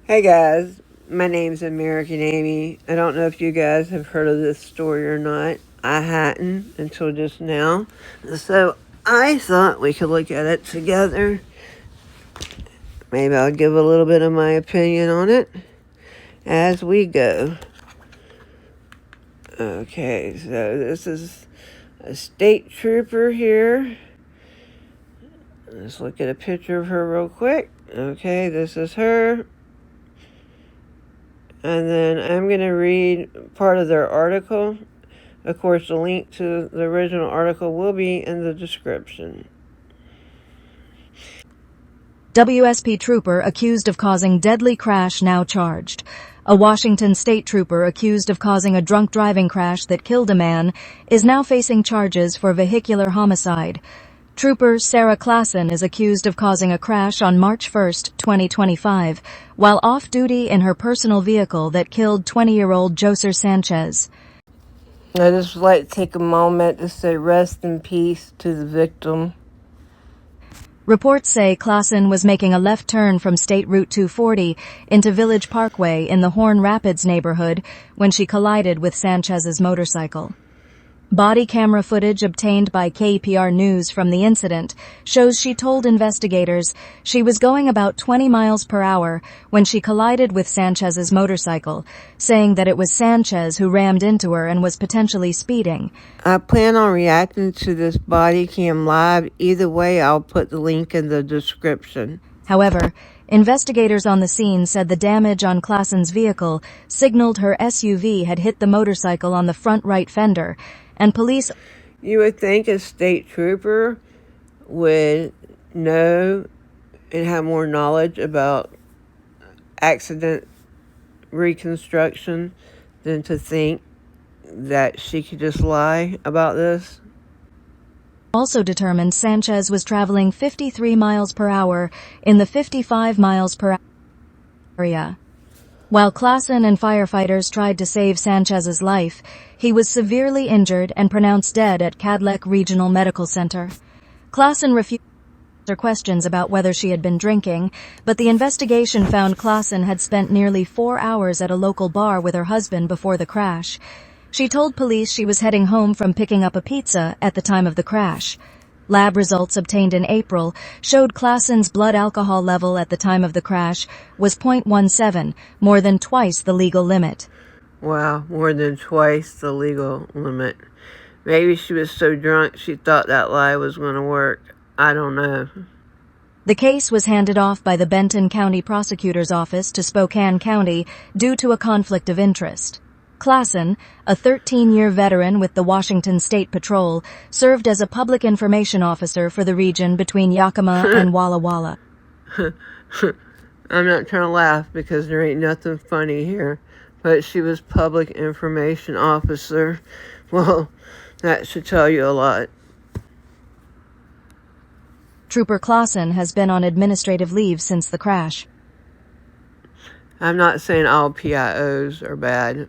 Hey guys, my name's American Amy. I don't know if you guys have heard of this story or not. I hadn't until just now. So I thought we could look at it together. Maybe I'll give a little bit of my opinion on it as we go. Okay, so this is a state trooper here. Let's look at a picture of her real quick. Okay, this is her. And then I'm going to read part of their article. Of course, the link to the original article will be in the description. WSP trooper accused of causing deadly crash now charged. A Washington state trooper accused of causing a drunk driving crash that killed a man is now facing charges for vehicular homicide. Trooper Sarah Klassen is accused of causing a crash on March 1, 2025, while off-duty in her personal vehicle that killed 20-year-old Joser Sanchez. I just would like to take a moment to say rest in peace to the victim. Reports say Klassen was making a left turn from State Route 240 into Village Parkway in the Horn Rapids neighborhood when she collided with Sanchez's motorcycle. Body camera footage obtained by KPR News from the incident shows she told investigators she was going about 20 miles per hour when she collided with Sanchez's motorcycle, saying that it was Sanchez who rammed into her and was potentially speeding. I plan on reacting to this body cam live. Either way, I'll put the link in the description. However, investigators on the scene said the damage on Klassen's vehicle signaled her SUV had hit the motorcycle on the front right fender, and police... You would think a state trooper would know and have more knowledge about accident reconstruction than to think that she could just lie about this. Also determined Sanchez was traveling 53 miles per hour in the 55 miles per hour area. While Klassen and firefighters tried to save Sanchez's life, he was severely injured and pronounced dead at Cadleck Regional Medical Center. Klassen refused to answer questions about whether she had been drinking, but the investigation found Klassen had spent nearly 4 hours at a local bar with her husband before the crash. She told police she was heading home from picking up a pizza at the time of the crash. Lab results obtained in April showed Klassen's blood alcohol level at the time of the crash was 0.17, more than twice the legal limit. Wow, more than twice the legal limit. Maybe she was so drunk she thought that lie was going to work. I don't know. The case was handed off by the Benton County Prosecutor's Office to Spokane County due to a conflict of interest. Klassen, a 13-year veteran with the Washington State Patrol, served as a public information officer for the region between Yakima and Walla Walla. I'm not trying to laugh because there ain't nothing funny here, but she was public information officer. Well, that should tell you a lot. Trooper Klassen has been on administrative leave since the crash. I'm not saying all PIOs are bad.